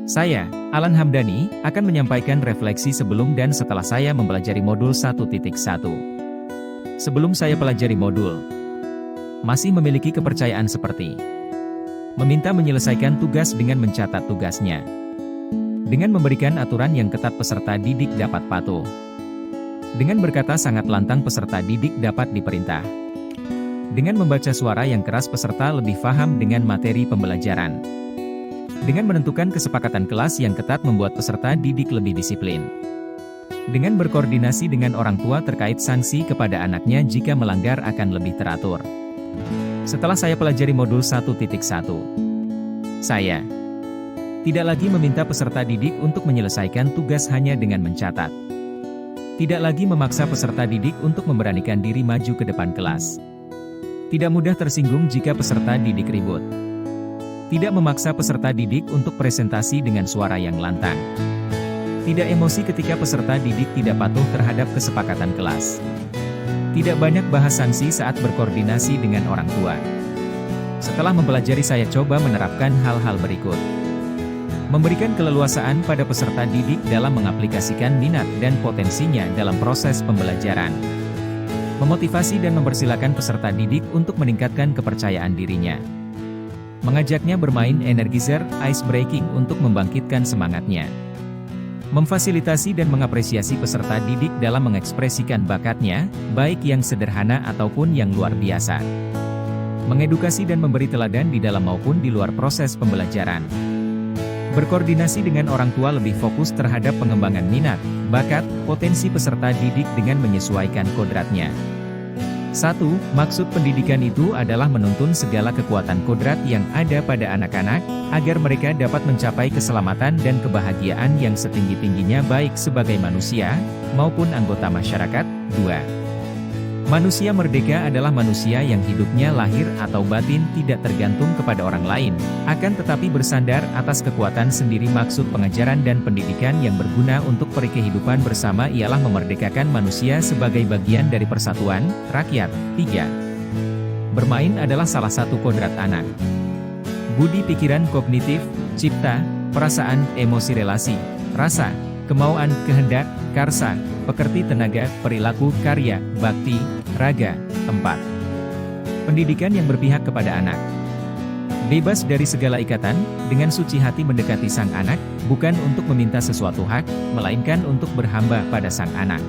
Saya, Alan Hamdani, akan menyampaikan refleksi sebelum dan setelah saya mempelajari modul 1.1. Sebelum saya pelajari modul, masih memiliki kepercayaan seperti meminta menyelesaikan tugas dengan mencatat tugasnya, dengan memberikan aturan yang ketat peserta didik dapat patuh, dengan berkata sangat lantang peserta didik dapat diperintah, dengan membaca suara yang keras peserta lebih paham dengan materi pembelajaran, dengan menentukan kesepakatan kelas yang ketat membuat peserta didik lebih disiplin, dengan berkoordinasi dengan orang tua terkait sanksi kepada anaknya jika melanggar akan lebih teratur. Setelah saya pelajari modul 1.1, saya tidak lagi meminta peserta didik untuk menyelesaikan tugas hanya dengan mencatat. Tidak lagi memaksa peserta didik untuk memberanikan diri maju ke depan kelas. Tidak mudah tersinggung jika peserta didik ribut. Tidak memaksa peserta didik untuk presentasi dengan suara yang lantang. Tidak emosi ketika peserta didik tidak patuh terhadap kesepakatan kelas. Tidak banyak bahas sanksi saat berkoordinasi dengan orang tua. Setelah mempelajari saya coba menerapkan hal-hal berikut. Memberikan keleluasaan pada peserta didik dalam mengaplikasikan minat dan potensinya dalam proses pembelajaran. Memotivasi dan mempersilakan peserta didik untuk meningkatkan kepercayaan dirinya. Mengajaknya bermain energizer, ice breaking untuk membangkitkan semangatnya. Memfasilitasi dan mengapresiasi peserta didik dalam mengekspresikan bakatnya, baik yang sederhana ataupun yang luar biasa. Mengedukasi dan memberi teladan di dalam maupun di luar proses pembelajaran. Berkoordinasi dengan orang tua lebih fokus terhadap pengembangan minat, bakat, potensi peserta didik dengan menyesuaikan kodratnya. 1. Maksud pendidikan itu adalah menuntun segala kekuatan kodrat yang ada pada anak-anak, agar mereka dapat mencapai keselamatan dan kebahagiaan yang setinggi-tingginya baik sebagai manusia, maupun anggota masyarakat. 2. Manusia merdeka adalah manusia yang hidupnya lahir atau batin tidak tergantung kepada orang lain, akan tetapi bersandar atas kekuatan sendiri. Maksud pengajaran dan pendidikan yang berguna untuk kehidupan bersama ialah memerdekakan manusia sebagai bagian dari persatuan rakyat. 3. Bermain adalah salah satu kodrat anak. Budi pikiran kognitif, cipta, perasaan, emosi relasi, rasa, kemauan, kehendak, karsa, pekerti tenaga, perilaku, karya, bakti, raga. 4. Pendidikan yang berpihak kepada anak. Bebas dari segala ikatan, dengan suci hati mendekati sang anak, bukan untuk meminta sesuatu hak, melainkan untuk berhamba pada sang anak.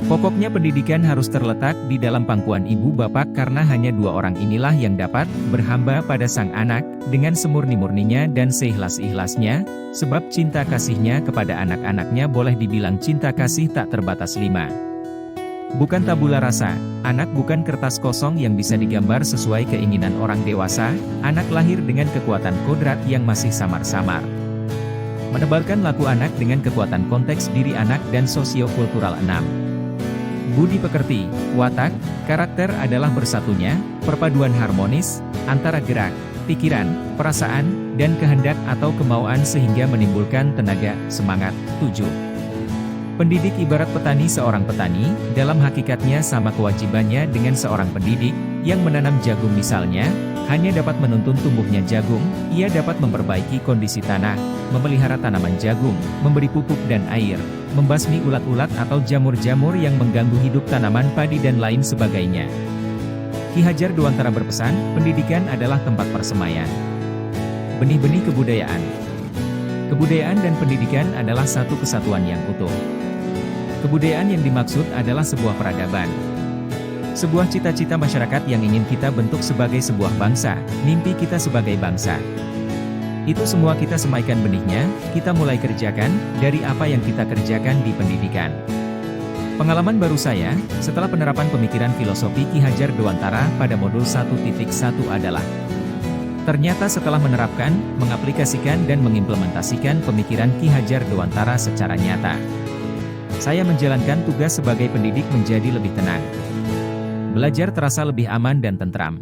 Pokoknya pendidikan harus terletak di dalam pangkuan ibu bapak karena hanya dua orang inilah yang dapat berhamba pada sang anak, dengan semurni-murninya dan seikhlas-ikhlasnya, sebab cinta kasihnya kepada anak-anaknya boleh dibilang cinta kasih tak terbatas. 5. Bukan tabula rasa, anak bukan kertas kosong yang bisa digambar sesuai keinginan orang dewasa, anak lahir dengan kekuatan kodrat yang masih samar-samar. Menebalkan laku anak dengan kekuatan konteks diri anak dan sosiokultural. 6. Budi pekerti, watak, karakter adalah bersatunya, perpaduan harmonis, antara gerak, pikiran, perasaan, dan kehendak atau kemauan sehingga menimbulkan tenaga, semangat. 7. Pendidik ibarat petani. Seorang petani, dalam hakikatnya sama kewajibannya dengan seorang pendidik, yang menanam jagung misalnya, hanya dapat menuntun tumbuhnya jagung, ia dapat memperbaiki kondisi tanah, memelihara tanaman jagung, memberi pupuk dan air, membasmi ulat-ulat atau jamur-jamur yang mengganggu hidup tanaman padi dan lain sebagainya. Ki Hajar Dewantara berpesan, pendidikan adalah tempat persemaian benih-benih kebudayaan. Kebudayaan dan pendidikan adalah satu kesatuan yang utuh. Kebudayaan yang dimaksud adalah sebuah peradaban. Sebuah cita-cita masyarakat yang ingin kita bentuk sebagai sebuah bangsa, mimpi kita sebagai bangsa. Itu semua kita semaikan benihnya, kita mulai kerjakan, dari apa yang kita kerjakan di pendidikan. Pengalaman baru saya, setelah penerapan pemikiran filosofi Ki Hajar Dewantara pada modul 1.1 adalah, ternyata setelah menerapkan, mengaplikasikan dan mengimplementasikan pemikiran Ki Hajar Dewantara secara nyata, saya menjalankan tugas sebagai pendidik menjadi lebih tenang. Belajar terasa lebih aman dan tentram.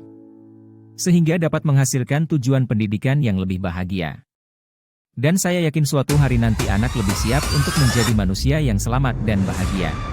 Sehingga dapat menghasilkan tujuan pendidikan yang lebih bahagia. Dan saya yakin suatu hari nanti anak lebih siap untuk menjadi manusia yang selamat dan bahagia.